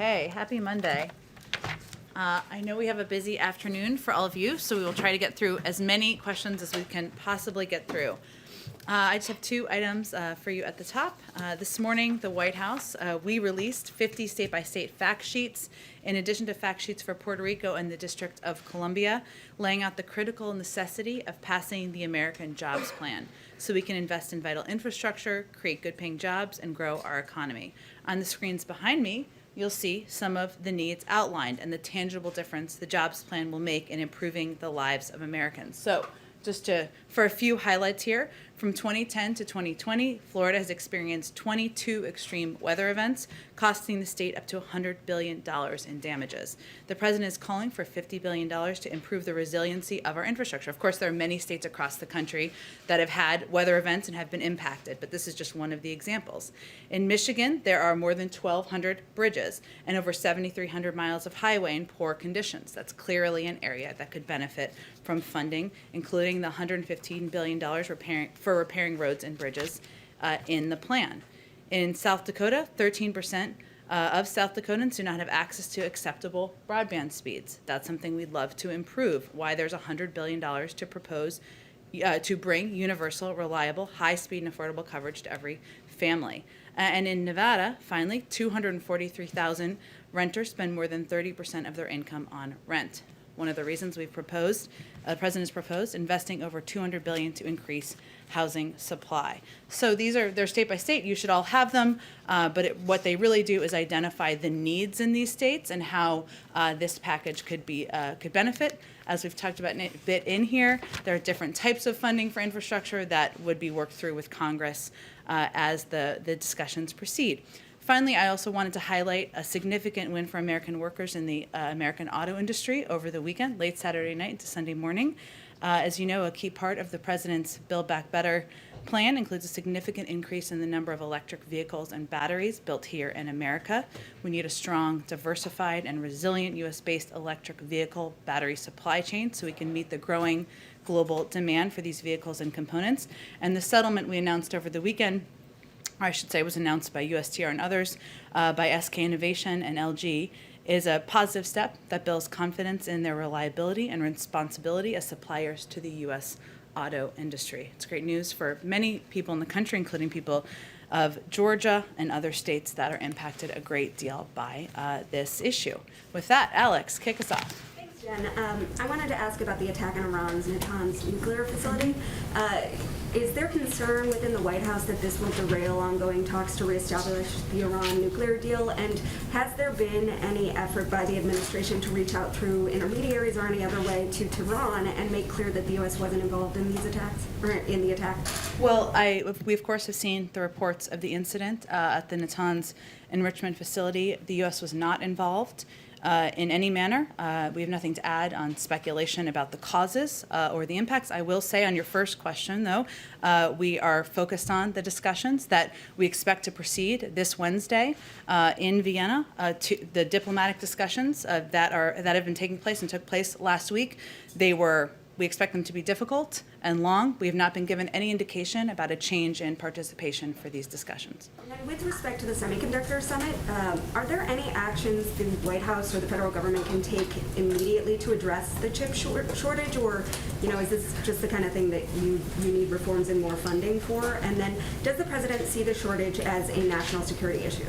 Okay, happy Monday. I know we have a busy afternoon for all of you, so we will try to get through as many questions as we can possibly get through. I just have two items for you at the top. This morning, the White House, we released 50 state-by-state fact sheets, in addition to fact sheets for Puerto Rico and the District of Columbia, laying out the critical necessity of passing the American Jobs Plan so we can invest in vital infrastructure, create good-paying jobs, and grow our economy. On the screens behind me, you'll see some of the needs outlined and the tangible difference the jobs plan will make in improving the lives of Americans. So for a few highlights here, from 2010 to 2020, Florida has experienced 22 extreme weather events, costing the state up to $100 billion in damages. The president is calling for $50 billion to improve the resiliency of our infrastructure. Of course, there are many states across the country that have had weather events and have been impacted, but this is just one of the examples. In Michigan, there are more than 1,200 bridges and over 7,300 miles of highway in poor conditions. That's clearly an area that could benefit from funding, including the $115 billion for repairing roads and bridges in the plan. In South Dakota, 13% of South Dakotans do not have access to acceptable broadband speeds. That's something we'd love to improve. Why there's $100 billion to propose to bring universal, reliable, high-speed, and affordable coverage to every family. And in Nevada, finally, 243,000 renters spend more than 30% of their income on rent. One of the reasons the president has proposed investing over $200 billion to increase housing supply. So they're state by state. You should all have them, but what they really do is identify the needs in these states and how this package could benefit. As we've talked about a bit in here, there are different types of funding for infrastructure that would be worked through with Congress as the discussions proceed. Finally, I also wanted to highlight a significant win for American workers in the American auto industry over the weekend, late Saturday night into Sunday morning. As you know, a key part of the president's Build Back Better plan includes a significant increase in the number of electric vehicles and batteries built here in America. We need a strong, diversified, and resilient U.S.-based electric vehicle battery supply chain so we can meet the growing global demand for these vehicles and components. And the settlement we announced over the weekend, or I should say was announced by USTR and others, by SK Innovation and LG, is a positive step that builds confidence in their reliability and responsibility as suppliers to the U.S. auto industry. It's great news for many people in the country, including people of Georgia and other states that are impacted a great deal by this issue. With that, Alex, kick us off. Thanks, Jen. I wanted to ask about the attack on Iran's Natanz nuclear facility. Is there concern within the White House that this will derail ongoing talks to reestablish the Iran nuclear deal? And has there been any effort by the administration to reach out through intermediaries or any other way to Tehran and make clear that the U.S. wasn't involved in these attacks, or in the attack? Well, we of course have seen the reports of the incident at the Natanz enrichment facility. The U.S. was not involved in any manner. We have nothing to add on speculation about the causes or the impacts. I will say on your first question, though, we are focused on the discussions that we expect to proceed this Wednesday in Vienna. To the diplomatic discussions that have been taking place and took place last week. We expect them to be difficult and long. We have not been given any indication about a change in participation for these discussions. And with respect to the semiconductor summit, are there any actions the White House or the federal government can take immediately to address the chip shortage, or is this just the kind of thing that you need reforms and more funding for? And then, does the president see the shortage as a national security issue?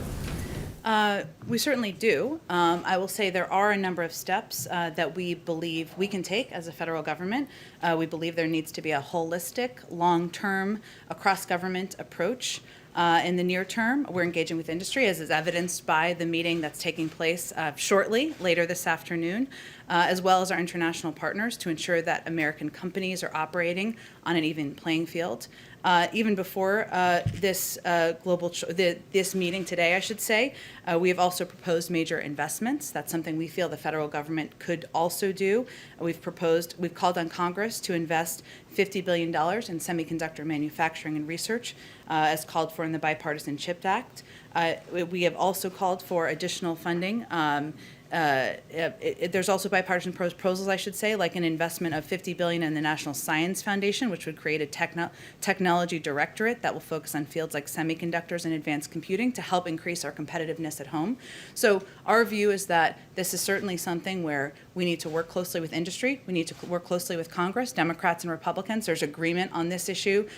We certainly do. I will say there are a number of steps that we believe we can take as a federal government. We believe there needs to be a holistic, long-term, across-government approach. In the near term, we're engaging with industry, as is evidenced by the meeting that's taking place shortly, later this afternoon, as well as our international partners to ensure that American companies are operating on an even playing field. Even before this meeting today, I should say, we have also proposed major investments. That's something we feel the federal government could also do. We've called on Congress to invest $50 billion in semiconductor manufacturing and research, as called for in the Bipartisan CHIPS Act. We have also called for additional funding there's also bipartisan proposals, I should say, like an investment of $50 billion in the National Science Foundation, which would create a technology directorate that will focus on fields like semiconductors and advanced computing to help increase our competitiveness at home. So our view is that this is certainly something where we need to work closely with industry. We need to work closely with Congress, Democrats and Republicans. There's agreement on this issue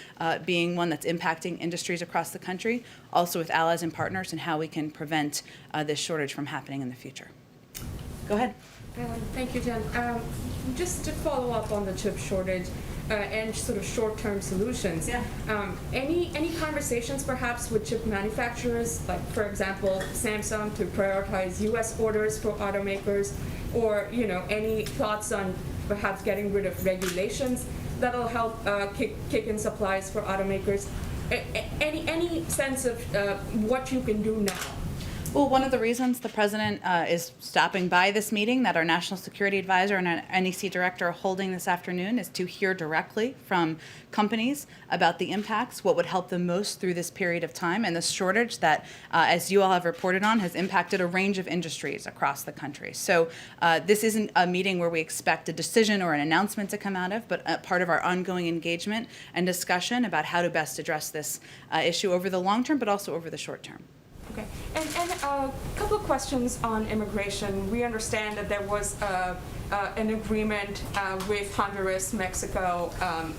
being one that's impacting industries across the country, also with allies and partners, and how we can prevent this shortage from happening in the future. Go ahead. Thank you, Jen. Just to follow up on the chip shortage and sort of short-term solutions. Yeah. Any conversations perhaps with chip manufacturers, like for example, Samsung, to prioritize U.S. orders for automakers, or any thoughts on perhaps getting rid of regulations that'll help kick in supplies for automakers? Any sense of what you can do now? Well, one of the reasons the president is stopping by this meeting that our National Security Advisor and our NEC Director are holding this afternoon is to hear directly from companies about the impacts, what would help them most through this period of time, and the shortage that, as you all have reported on, has impacted a range of industries across the country. So this isn't a meeting where we expect a decision or an announcement to come out of, but a part of our ongoing engagement and discussion about how to best address this issue over the long term, but also over the short term. Okay, and a couple of questions on immigration. We understand that there was an agreement with Honduras, Mexico,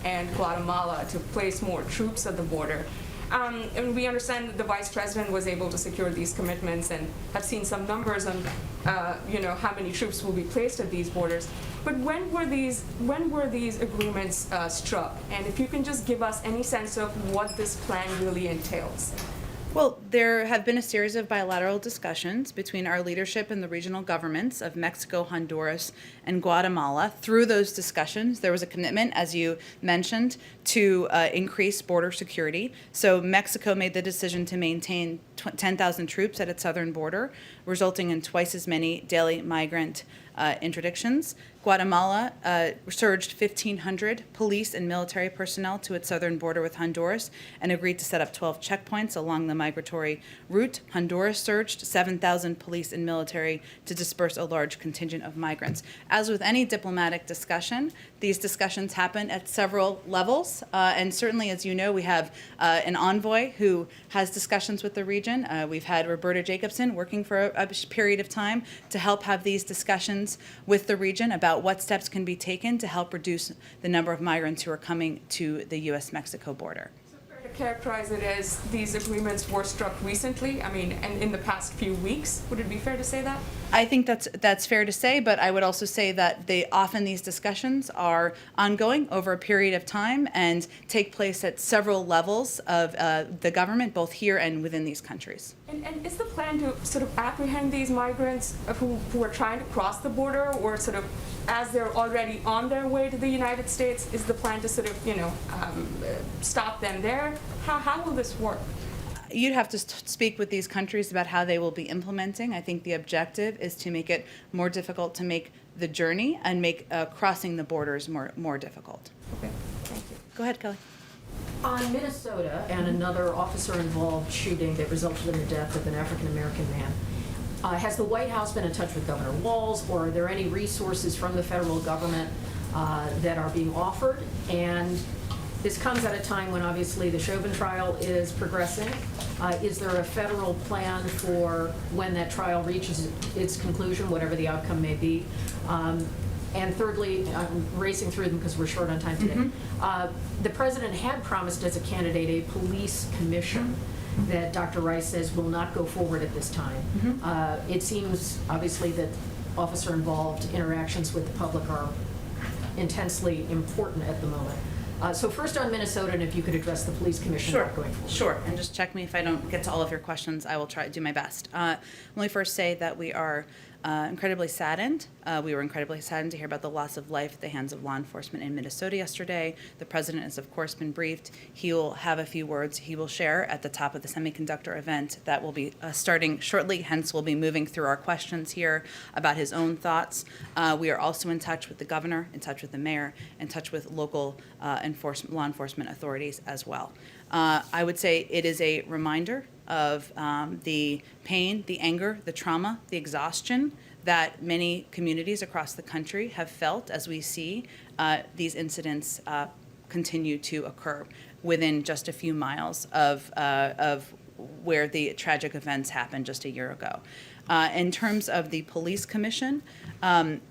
and Guatemala to place more troops at the border. And we understand that the vice president was able to secure these commitments, and have seen some numbers on, how many troops will be placed at these borders. But when were these agreements struck? And if you can just give us any sense of what this plan really entails. Well, there have been a series of bilateral discussions between our leadership and the regional governments of Mexico, Honduras, and Guatemala. Through those discussions, there was a commitment, as you mentioned, to increase border security. So Mexico made the decision to maintain 10,000 troops at its southern border, resulting in twice as many daily migrant interdictions. Guatemala surged 1,500 police and military personnel to its southern border with Honduras and agreed to set up 12 checkpoints along the migratory route. Honduras surged 7,000 police and military to disperse a large contingent of migrants. As with any diplomatic discussion, these discussions happen at several levels, and certainly, as you know, we have an envoy who has discussions with the region. We've had Roberta Jacobson working for a period of time to help have these discussions with the region about what steps can be taken to help reduce the number of migrants who are coming to the U.S.-Mexico border. So fair to characterize it as these agreements were struck recently, and in the past few weeks? Would it be fair to say that? I think that's fair to say, but I would also say that often these discussions are ongoing over a period of time and take place at several levels of the government, both here and within these countries. And is the plan to sort of apprehend these migrants who are trying to cross the border, or sort of as they're already on their way to the United States, is the plan to sort of, stop them there? How will this work? You'd have to speak with these countries about how they will be implementing. I think the objective is to make it more difficult to make the journey and make crossing the borders more difficult. Okay, thank you. Go ahead, Kelly. On Minnesota and another officer-involved shooting that resulted in the death of an African-American man, has the White House been in touch with Governor Walz, or are there any resources from the federal government that are being offered? And this comes at a time when obviously the Chauvin trial is progressing. Is there a federal plan for when that trial reaches its conclusion, whatever the outcome may be? And thirdly, I'm racing through them because we're short on time today. The president had promised as a candidate a police commission that Dr. Rice says will not go forward at this time. It seems obviously that officer-involved interactions with the public are intensely important at the moment. So first on Minnesota, and if you could address the police commission going forward. Sure, and just check me if I don't get to all of your questions. I will try to do my best. Let me first say that we are incredibly saddened. We were incredibly saddened to hear about the loss of life at the hands of law enforcement in Minnesota yesterday. The president has, of course, been briefed. He will have a few words he will share at the top of the semiconductor event that will be starting shortly. Hence, we'll be moving through our questions here about his own thoughts. We are also in touch with the governor, in touch with the mayor, in touch with local law enforcement authorities as well. I would say it is a reminder of the pain, the anger, the trauma, the exhaustion that many communities across the country have felt as we see these incidents continue to occur within just a few miles of where the tragic events happened just a year ago. In terms of the police commission,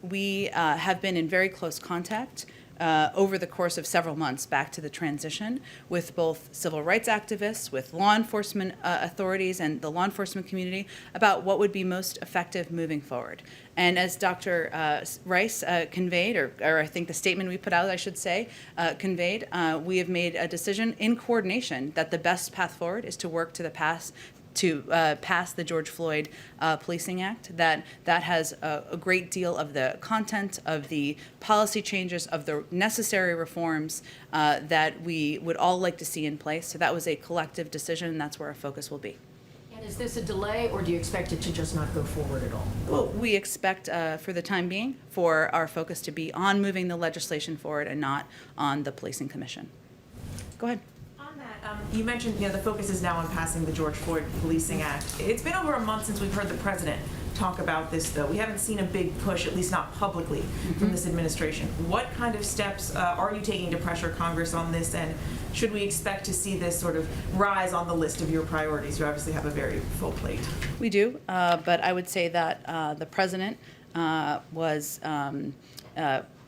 we have been in very close contact over the course of several months back to the transition with both civil rights activists, with law enforcement authorities and the law enforcement community about what would be most effective moving forward. And as Dr. Rice conveyed, or I think the statement we put out, I should say, conveyed, we have made a decision in coordination that the best path forward is to work to pass the George Floyd Policing Act, that has a great deal of the content, of the policy changes, of the necessary reforms that we would all like to see in place. So that was a collective decision, and that's where our focus will be. And is this a delay, or do you expect it to just not go forward at all? Well, we expect, for the time being, for our focus to be on moving the legislation forward and not on the Policing Commission. Go ahead. You mentioned, the focus is now on passing the George Floyd Policing Act. It's been over a month since we've heard the president talk about this, though. We haven't seen a big push, at least not publicly, from this administration. What kind of steps are you taking to pressure Congress on this, and should we expect to see this sort of rise on the list of your priorities? You obviously have a very full plate. We do, but I would say that the president was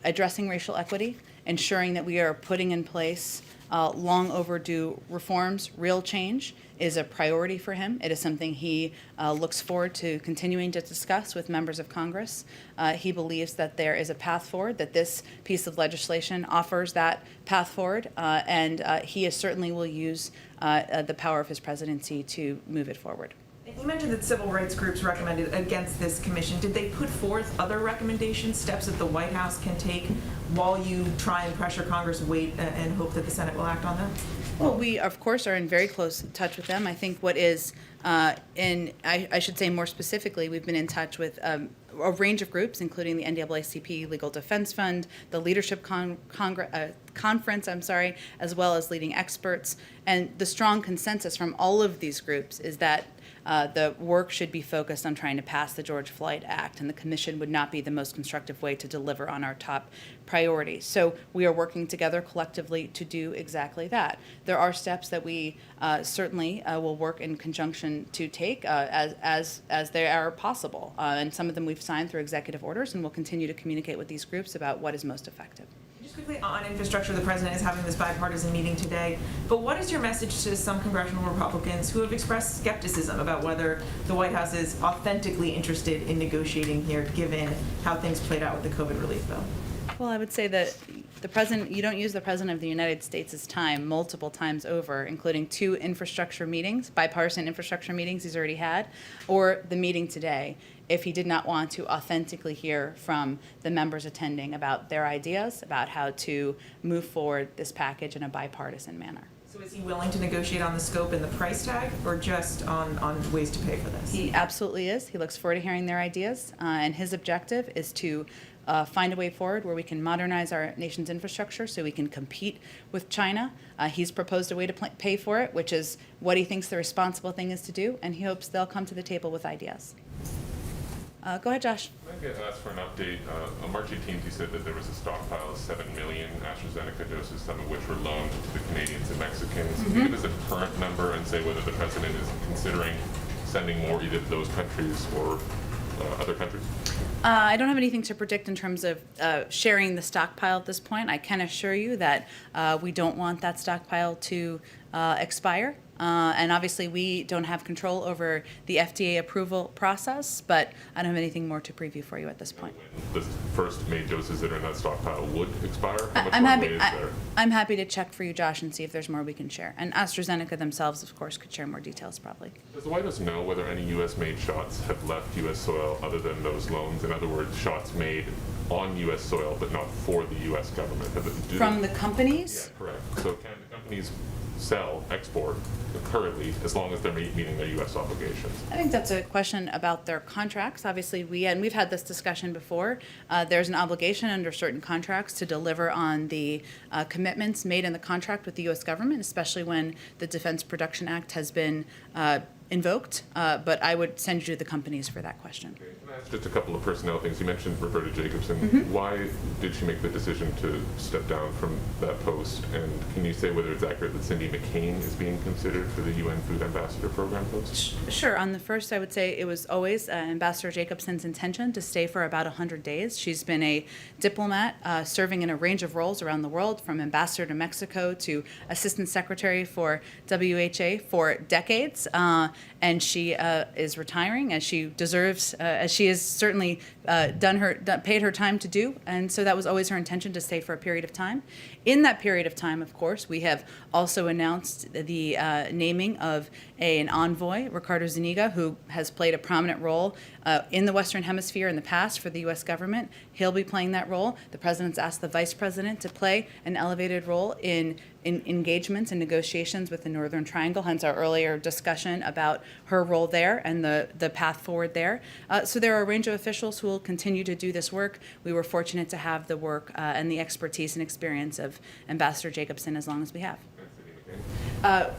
addressing racial equity, ensuring that we are putting in place long overdue reforms. Real change is a priority for him. It is something he looks forward to continuing to discuss with members of Congress. He believes that there is a path forward, that this piece of legislation offers that path forward, and he certainly will use the power of his presidency to move it forward. You mentioned that civil rights groups recommended against this commission. Did they put forth other recommendations, steps that the White House can take while you try and pressure Congress, wait, and hope that the Senate will act on them? Well, we, of course, are in very close touch with them. I think what is, I should say more specifically, we've been in touch with a range of groups, including the NAACP Legal Defense Fund, the Leadership Conference, as well as leading experts. And the strong consensus from all of these groups is that the work should be focused on trying to pass the George Floyd Act, and the commission would not be the most constructive way to deliver on our top priorities. So we are working together collectively to do exactly that. There are steps that we certainly will work in conjunction to take as they are possible, and some of them we've signed through executive orders, and we'll continue to communicate with these groups about what is most effective. Just quickly on infrastructure, the president is having this bipartisan meeting today, but what is your message to some congressional Republicans who have expressed skepticism about whether the White House is authentically interested in negotiating here, given how things played out with the COVID relief bill? Well, I would say that the president, you don't use the president of the United States' time multiple times over, including 2 infrastructure meetings, bipartisan infrastructure meetings he's already had, or the meeting today, if he did not want to authentically hear from the members attending about their ideas about how to move forward this package in a bipartisan manner. So is he willing to negotiate on the scope and the price tag, or just on ways to pay for this? He absolutely is. He looks forward to hearing their ideas, and his objective is to find a way forward where we can modernize our nation's infrastructure so we can compete with China. He's proposed a way to pay for it, which is what he thinks the responsible thing is to do, and he hopes they'll come to the table with ideas. Go ahead, Josh. I get asked for an update. On March 18th, you said that there was a stockpile of 7 million AstraZeneca doses, some of which were loaned to the Canadians and Mexicans. Can you give us a current number and say whether the president is considering sending more either to those countries or other countries? I don't have anything to predict in terms of sharing the stockpile at this point. I can assure you that we don't want that stockpile to expire. And obviously, we don't have control over the FDA approval process, but I don't have anything more to preview for you at this point. When the first made doses that are in that stockpile would expire? How much I'm runway happy. is there? I'm happy to check for you, Josh, and see if there's more we can share. And AstraZeneca themselves, of course, could share more details probably. Does the White House know whether any U.S.-made shots have left U.S. soil other than those loans? In other words, shots made on U.S. soil but not for the U.S. government? From the companies? Yeah, correct. So can the companies export currently as long as they're meeting their U.S. obligations? I think that's a question about their contracts. Obviously, we've had this discussion before. There's an obligation under certain contracts to deliver on the commitments made in the contract with the U.S. government, especially when the Defense Production Act has been invoked, but I would send you to the companies for that question. Can I ask just a couple of personnel things? You mentioned Roberta Jacobson. Why did she make the decision to step down from that post? And can you say whether it's accurate that Cindy McCain is being considered for the UN Food Ambassador Program post? Sure. On the first, I would say it was always Ambassador Jacobson's intention to stay for about 100 days. She's been a diplomat serving in a range of roles around the world, from ambassador to Mexico to assistant secretary for WHA for decades. And she is retiring, as she deserves, as she has certainly paid her time to do. And so that was always her intention, to stay for a period of time. In that period of time, of course, we have also announced the naming of an envoy, Ricardo Zuniga, who has played a prominent role in the Western Hemisphere in the past for the U.S. government. He'll be playing that role. The president's asked the vice president to play an elevated role in engagements and negotiations with the Northern Triangle, hence our earlier discussion about her role there and the path forward there. So there are a range of officials who will continue to do this work. We were fortunate to have the work and the expertise and experience of Ambassador Jacobson as long as we have.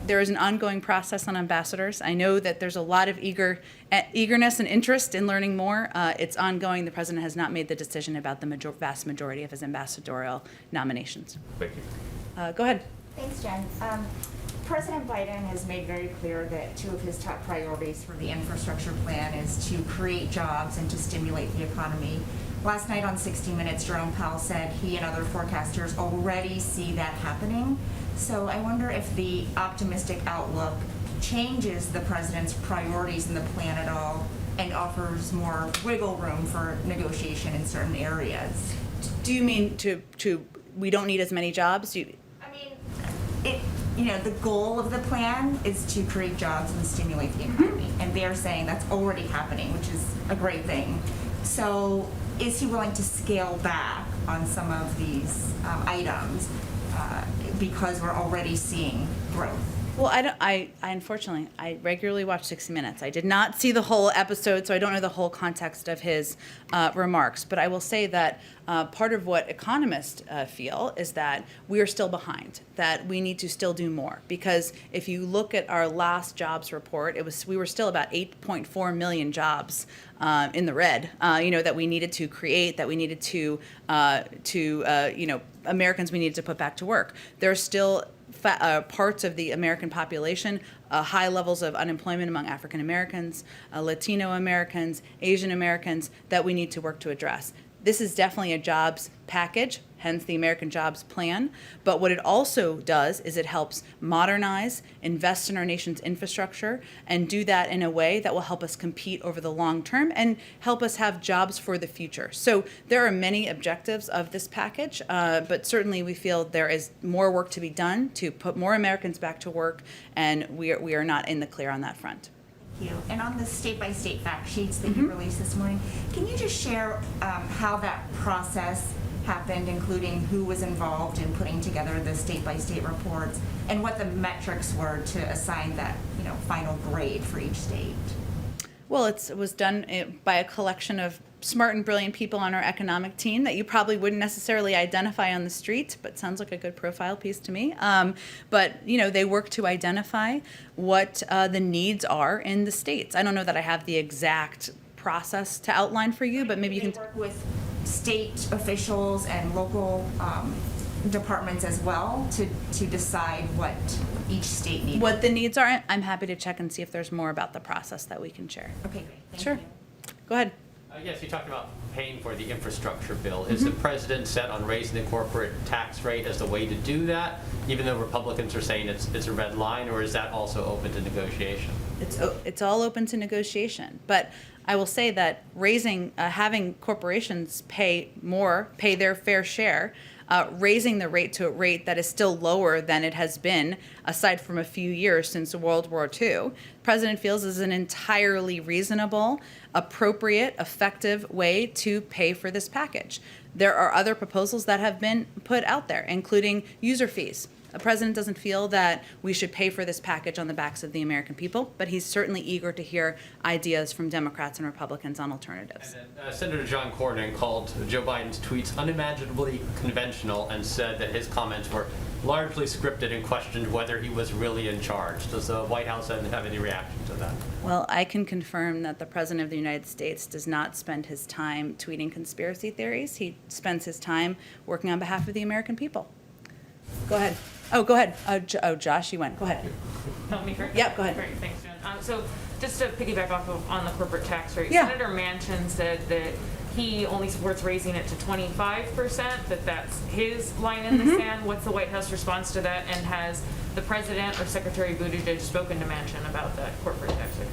There is an ongoing process on ambassadors. I know that there's a lot of eagerness and interest in learning more. It's ongoing. The president has not made the decision about the vast majority of his ambassadorial nominations. Thank you. Go ahead. Thanks, Jen. President Biden has made very clear that two of his top priorities for the infrastructure plan is to create jobs and to stimulate the economy. Last night on 60 Minutes, Jerome Powell said he and other forecasters already see that happening. So I wonder if the optimistic outlook changes the president's priorities in the plan at all and offers more wiggle room for negotiation in certain areas. Do you mean we don't need as many jobs? The goal of the plan is to create jobs and stimulate the economy, and they're saying that's already happening, which is a great thing. So is he willing to scale back on some of these items because we're already seeing growth? Well, I unfortunately, I regularly watch 60 Minutes. I did not see the whole episode, so I don't know the whole context of his remarks. But I will say that part of what economists feel is that we are still behind, that we need to still do more. Because if you look at our last jobs report, we were still about 8.4 million jobs in the red, that we needed to create, that we needed to Americans we needed to put back to work. There's still parts of the American population, high levels of unemployment among African Americans, Latino Americans, Asian Americans, that we need to work to address. This is definitely a jobs package, hence the American Jobs Plan. But what it also does is it helps modernize, invest in our nation's infrastructure, and do that in a way that will help us compete over the long term and help us have jobs for the future. So there are many objectives of this package, but certainly we feel there is more work to be done to put more Americans back to work, and we are not in the clear on that front. Thank you. And on the state-by-state fact sheets that you released this morning, can you just share how that process happened, including who was involved in putting together the state-by-state reports and what the metrics were to assign that final grade for each state? Well, it was done by a collection of smart and brilliant people on our economic team that you probably wouldn't necessarily identify on the street, but sounds like a good profile piece to me. But they work to identify what the needs are in the states. I don't know that I have the exact process to outline for you, but maybe you can work with state officials and local departments as well to decide what each state needs. What the needs are. I'm happy to check and see if there's more about the process that we can share. Okay, great. Thank Sure. you. Go ahead. Yes, you talked about paying for the infrastructure bill. Is the president set on raising the corporate tax rate as the way to do that, even though Republicans are saying it's a red line, or is that also open to negotiation? It's all open to negotiation, but I will say that having corporations pay their fair share, raising the rate to a rate that is still lower than it has been, aside from a few years since World War II, the president feels is an entirely reasonable, appropriate, effective way to pay for this package. There are other proposals that have been put out there, including user fees. The president doesn't feel that we should pay for this package on the backs of the American people, but he's certainly eager to hear ideas from Democrats and Republicans on alternatives. And then, Senator John Cornyn called Joe Biden's tweets unimaginably conventional and said that his comments were largely scripted and questioned whether he was really in charge. Does the White House have any reaction to of that? Well, I can confirm that the President of the United States does not spend his time tweeting conspiracy theories. He spends his time working on behalf of the American people. Go ahead. Oh, go ahead. Josh, you went. Go ahead. Me first? Yep, go ahead. Great, thanks, Jen. So just to piggyback off of on the corporate tax rate, Yeah. Senator Manchin said that he only supports raising it to 25%, that that's his line in the sand. What's the White House response to that? And has the President or Secretary Buttigieg spoken to Manchin about that corporate tax rate?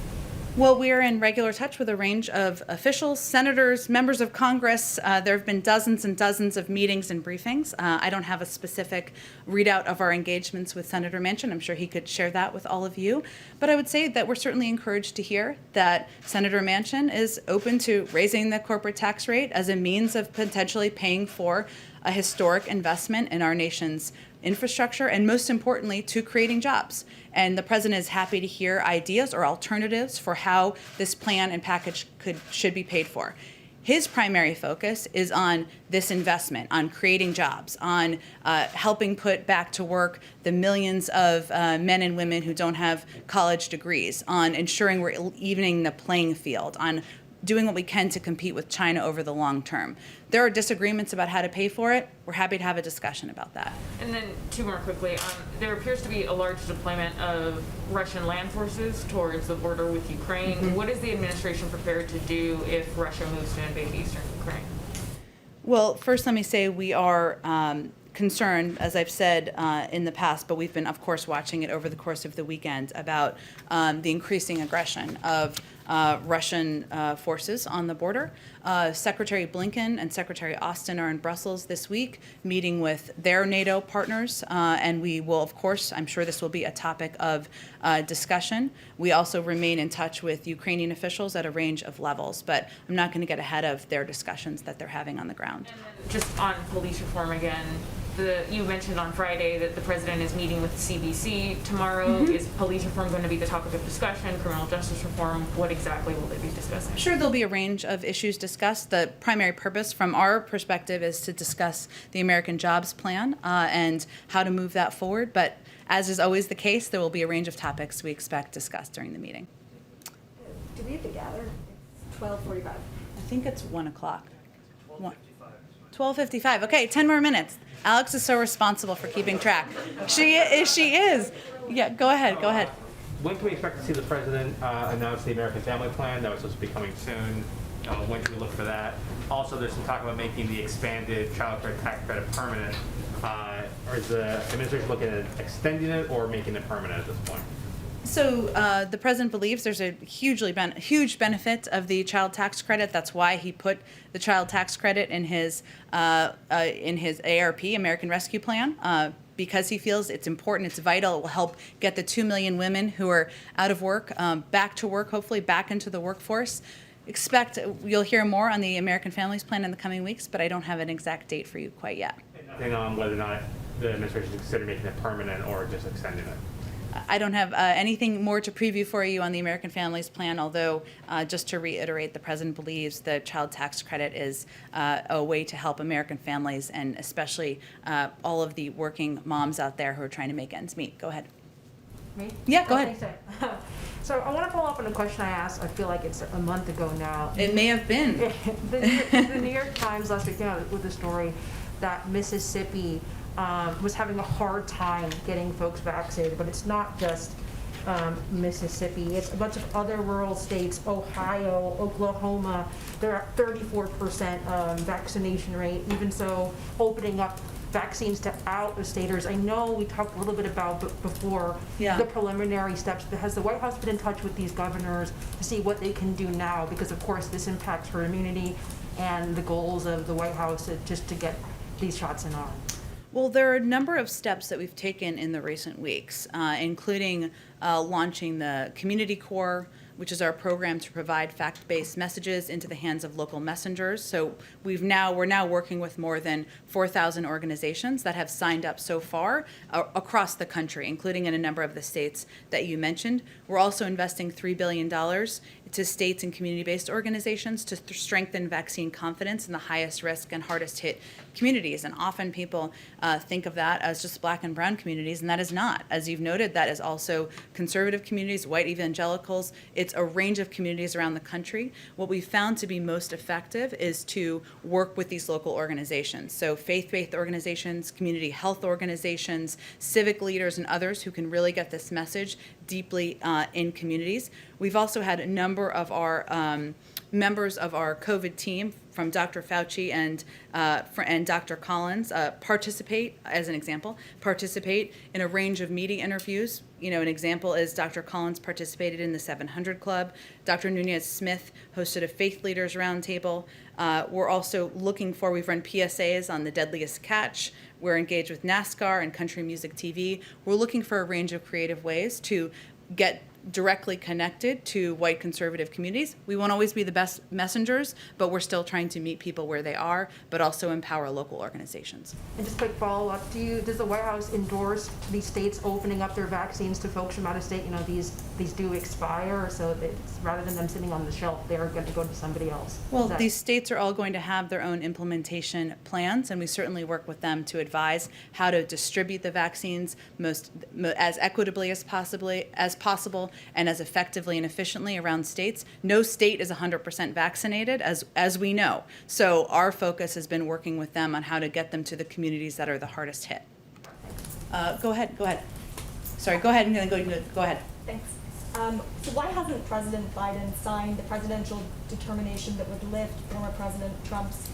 Well, we are in regular touch with a range of officials, senators, members of Congress. There have been dozens and dozens of meetings and briefings. I don't have a specific readout of our engagements with Senator Manchin. I'm sure he could share that with all of you. But I would say that we're certainly encouraged to hear that Senator Manchin is open to raising the corporate tax rate as a means of potentially paying for a historic investment in our nation's infrastructure, and most importantly, to creating jobs. And the president is happy to hear ideas or alternatives for how this plan and package should be paid for. His primary focus is on this investment, on creating jobs, on helping put back to work the millions of men and women who don't have college degrees, on ensuring we're evening the playing field, on doing what we can to compete with China over the long term. There are disagreements about how to pay for it. We're happy to have a discussion about that. And then two more quickly. There appears to be a large deployment of Russian land forces towards the border with Ukraine. What is the administration prepared to do if Russia moves to invade eastern Ukraine? Well, first let me say we are concerned, as I've said in the past, but we've been, of course, watching it over the course of the weekend about the increasing aggression of Russian forces on the border. Secretary Blinken and Secretary Austin are in Brussels this week meeting with their NATO partners, and we will, of course, I'm sure this will be a topic of discussion. We also remain in touch with Ukrainian officials at a range of levels, but I'm not going to get ahead of their discussions that they're having on the ground. And then just on police reform again, you mentioned on Friday that the president is meeting with CBC tomorrow. Is police reform going to be the topic of discussion? Criminal justice reform? What exactly will they be discussing? Sure, there'll be a range of issues discussed. The primary purpose from our perspective is to discuss the American Jobs Plan and how to move that forward. But as is always the case, there will be a range of topics we expect discussed during the meeting. Do we have to gather? It's 12:45. I think it's 1 o'clock. 12:55. Okay, 10 more minutes. Alex is so responsible for keeping track. She is. Yeah, go ahead. When can we expect to see the president announce the American Family Plan that was supposed to be coming soon? When can we look for that? Also, there's some talk about making the expanded child care tax credit permanent. Or is the administration looking at extending it or making it permanent at this point? So the president believes there's a huge benefit of the child tax credit. That's why he put the child tax credit in his ARP, American Rescue Plan, because he feels it's important, it's vital. It will help get the 2 million women who are out of work back to work, hopefully back into the workforce. You'll hear more on the American Families Plan in the coming weeks, but I don't have an exact date for you quite yet. Nothing on whether or not the administration is considering making it permanent or just extending it. I don't have anything more to preview for you on the American Families Plan, although just to reiterate, the president believes the child tax credit is a way to help American families and especially all of the working moms out there who are trying to make ends meet. Go ahead. Me? Yeah, go ahead. So I want to follow up on a question I asked, I feel like it's a month ago now. It may have been. The New York Times last week came out with a story that Mississippi was having a hard time getting folks vaccinated, but it's not just Mississippi. It's a bunch of other rural states, Ohio, Oklahoma. They're at 34% vaccination rate. Even so, opening up vaccines to out-of-staters. I know we talked a little bit about before the preliminary steps, but has the White House been in touch with these governors to see what they can do now? Because of course this impacts herd immunity and the goals of the White House just to get these shots in arm. Well, there are a number of steps that we've taken in the recent weeks, including launching the Community Corps, which is our program to provide fact-based messages into the hands of local messengers. So we're now working with more than 4,000 organizations that have signed up so far across the country, including in a number of the states that you mentioned. We're also investing $3 billion to states and community-based organizations to strengthen vaccine confidence in the highest risk and hardest hit communities. And often people think of that as just Black and brown communities, and that is not. As you've noted, that is also conservative communities, white evangelicals. It's a range of communities around the country. What we found to be most effective is to work with these local organizations. So faith-based organizations, community health organizations, civic leaders, and others who can really get this message deeply in communities. We've also had a number of our members of our COVID team, from Dr. Fauci and Dr. Collins, participate, as an example, in a range of media interviews. You know, an example is Dr. Collins participated in the 700 Club. Dr. Nunez-Smith hosted a faith leaders roundtable. We're also we've run PSAs on the deadliest catch. We're engaged with NASCAR and Country Music TV. We're looking for a range of creative ways to get directly connected to white conservative communities. We won't always be the best messengers, but we're still trying to meet people where they are, but also empower local organizations. And just quick follow-up, does the White House endorse these states opening up their vaccines to folks from out of state? You know, these do expire, so that rather than them sitting on the shelf, they're going to go to somebody else. Well, these states are all going to have their own implementation plans, and we certainly work with them to advise how to distribute the vaccines as equitably as possible and as effectively and efficiently around states. No state is 100% vaccinated, as we know. So our focus has been working with them on how to get them to the communities that are the hardest hit. Go ahead. Sorry, go ahead and then go ahead. Thanks. So why hasn't President Biden signed the presidential determination that would lift former President Trump's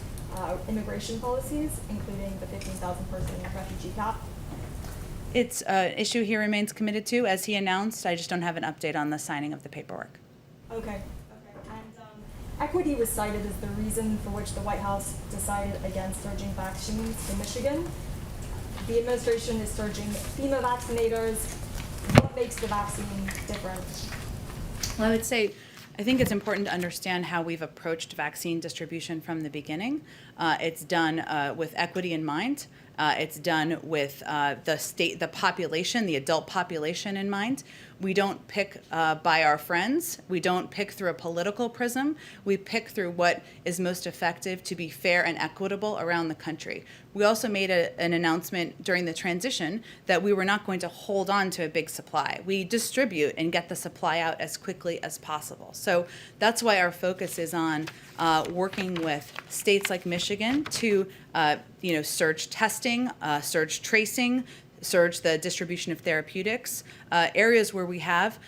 immigration policies, including the 15,000 person refugee cap? It's an issue he remains committed to, as he announced. I just don't have an update on the signing of the paperwork. Okay. And equity was cited as the reason for which the White House decided against surging vaccines in Michigan. The administration is surging FEMA vaccinators. What makes the vaccine different? Well, I think it's important to understand how we've approached vaccine distribution from the beginning. It's done with equity in mind. It's done with the population, the adult population in mind. We don't pick by our friends. We don't pick through a political prism. We pick through what is most effective to be fair and equitable around the country. We also made an announcement during the transition that we were not going to hold on to a big supply. We distribute and get the supply out as quickly as possible. So that's why our focus is on working with states like Michigan to surge testing, surge tracing, surge the distribution of therapeutics, areas where we have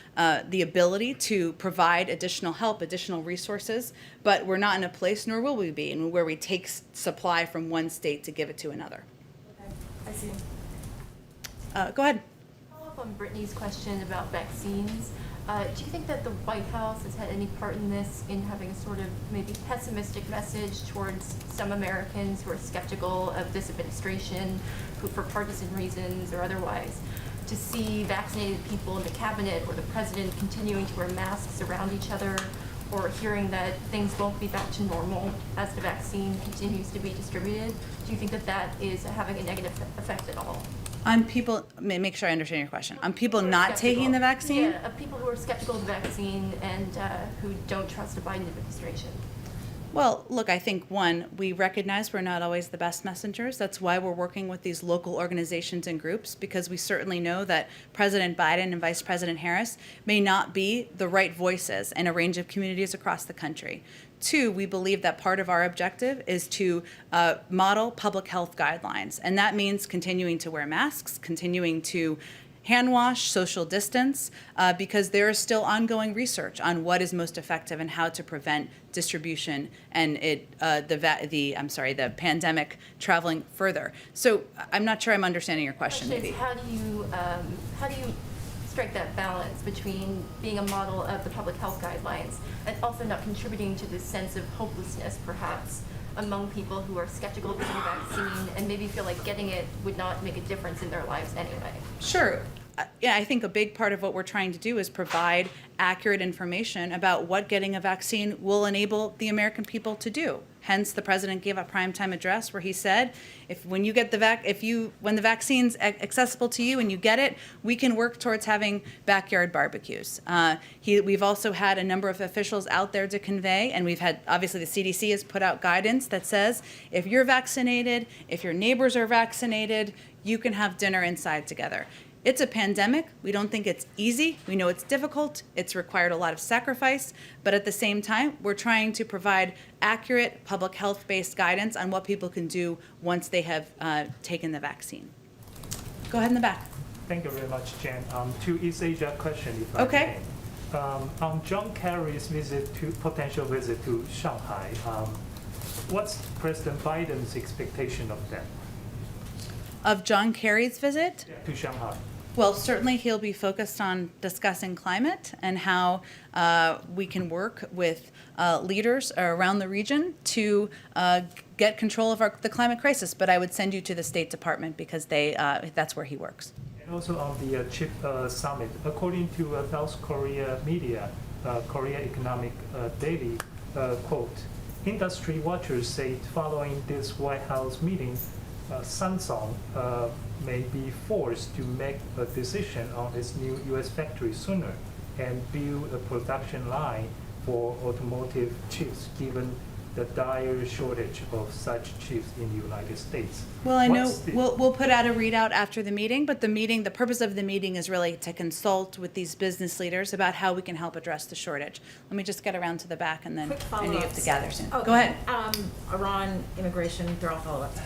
the ability to provide additional help, additional resources, but we're not in a place, nor will we be, where we take supply from one state to give it to another. Okay, I see. Go ahead. Follow up on Brittany's question about vaccines. Do you think that the White House has had any part in this, in having a sort of maybe pessimistic message towards some Americans who are skeptical of this administration, who for partisan reasons or otherwise, to see vaccinated people in the cabinet or the president continuing to wear masks around each other, or hearing that things won't be back to normal as the vaccine continues to be distributed? Do you think that that is having a negative effect at all? On people, make sure I understand your question. On people not Skeptical. taking the vaccine? Yeah, of people who are skeptical of the vaccine and who don't trust the Biden administration. Well, look, I think, one, we recognize we're not always the best messengers. That's why we're working with these local organizations and groups, because we certainly know that President Biden and Vice President Harris may not be the right voices in a range of communities across the country. Two, we believe that part of our objective is to model public health guidelines, and that means continuing to wear masks, continuing to hand wash, social distance, because there is still ongoing research on what is most effective and how to prevent distribution and the pandemic traveling further. So I'm not sure I'm understanding your question. Maybe. How do you strike that balance between being a model of the public health guidelines and also not contributing to this sense of hopelessness, perhaps, among people who are skeptical of the vaccine and maybe feel like getting it would not make a difference in their lives anyway? Sure. yeah, I think a big part of what we're trying to do is provide accurate information about what getting a vaccine will enable the American people to do. Hence, the president gave a primetime address where he said, when you get when the vaccine's accessible to you and you get it, we can work towards having backyard barbecues. We've also had a number of officials out there to convey, and we've had, obviously the CDC has put out guidance that says, if you're vaccinated, if your neighbors are vaccinated, you can have dinner inside together. It's a pandemic. We don't think it's easy. We know it's difficult. It's required a lot of sacrifice. But at the same time, we're trying to provide accurate public health-based guidance on what people can do once they have taken the vaccine. Go ahead in the back. Thank you very much, Jen. To East Asia question, if I Okay. may. On John Kerry's potential visit to Shanghai, what's President Biden's expectation of that? Of John Kerry's visit? To Shanghai. Well, certainly he'll be focused on discussing climate and how we can work with leaders around the region to get control of the climate crisis. But I would send you to the State Department because that's where he works. And also on the CHIP summit, according to South Korea media, Korea Economic Daily, quote, industry watchers say following this White House meeting, Samsung may be forced to make a decision on its new U.S. factory sooner and build a production line for automotive chips, given the dire shortage of such chips in the United States. Well, I know we'll put out a readout after the meeting, but the purpose of the meeting is really to consult with these business leaders about how we can help address the shortage. Let me just get around to the back, and then Quick I know you have to follow-ups. gather soon. Oh, Go ahead. Iran, immigration, they're all follow-ups.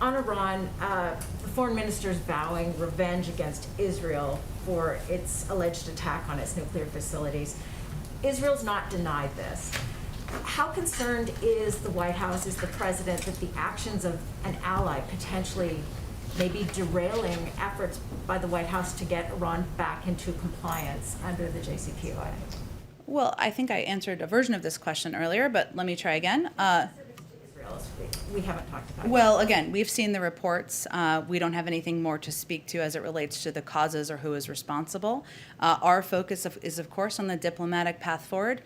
On Iran, the foreign minister is vowing revenge against Israel for its alleged attack on its nuclear facilities. Israel's not denied this. How concerned is the White House, is the president, that the actions of an ally potentially maybe derailing efforts by the White House to get Iran back into compliance under the JCPOA? Well, I think I answered a version of this question earlier, but let me try again. Israel, we haven't talked about it. Well, again, we've seen the reports. We don't have anything more to speak to as it relates to the causes or who is responsible. Our focus is, of course, on the diplomatic path forward.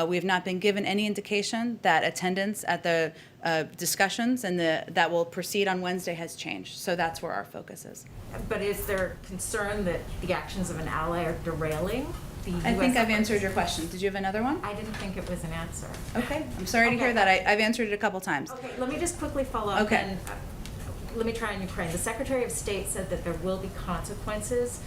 We have not been given any indication that attendance at the discussions and that will proceed on Wednesday has changed. So that's where our focus is. But is there concern that the actions of an ally are derailing the U.S. I think I've efforts? answered your question. Did you have another one? I didn't think it was an answer. Okay. I'm sorry to hear that. I've answered it a couple times. Okay, let me just quickly follow up. Okay. And, let me try on Ukraine. The Secretary of State said that there will be consequences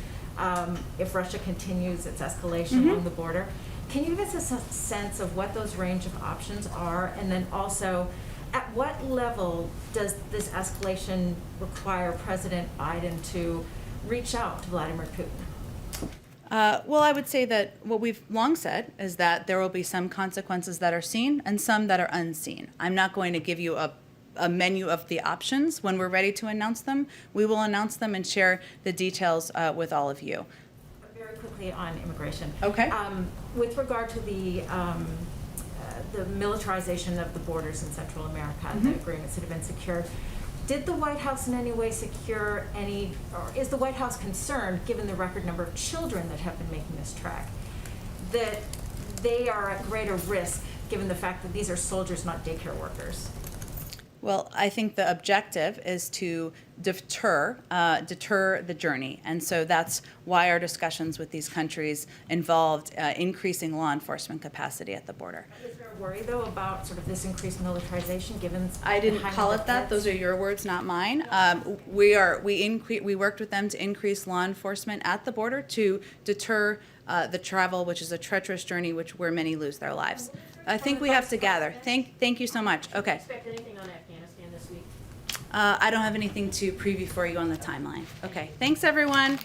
if Russia continues its escalation along the border. Can you give us a sense of what those range of options are? And then also, at what level does this escalation require President Biden to reach out to Vladimir Putin? Well, I would say that what we've long said is that there will be some consequences that are seen and some that are unseen. I'm not going to give you a menu of the options. When we're ready to announce them, we will announce them and share the details with all of you. Very quickly on immigration. Okay. With regard to the militarization of the borders in Central America, the agreements that have been secured, did the White House in any way secure any, or is the White House concerned, given the record number of children that have been making this trek, that they are at greater risk given the fact that these are soldiers, not daycare workers? Well, I think the objective is to deter the journey. And so that's why our discussions with these countries involved increasing law enforcement capacity at the border. Is there a worry, though, about sort of this increased militarization given I didn't the high call number it of that. deaths? Those are your words, not mine. We worked with them to increase law enforcement at the border to deter the travel, which is a treacherous journey where many lose their lives. I think we have to gather. Thank you so much. Okay. Expect anything on Afghanistan this week? I don't have anything to preview for you on the timeline. Okay. Thanks, everyone.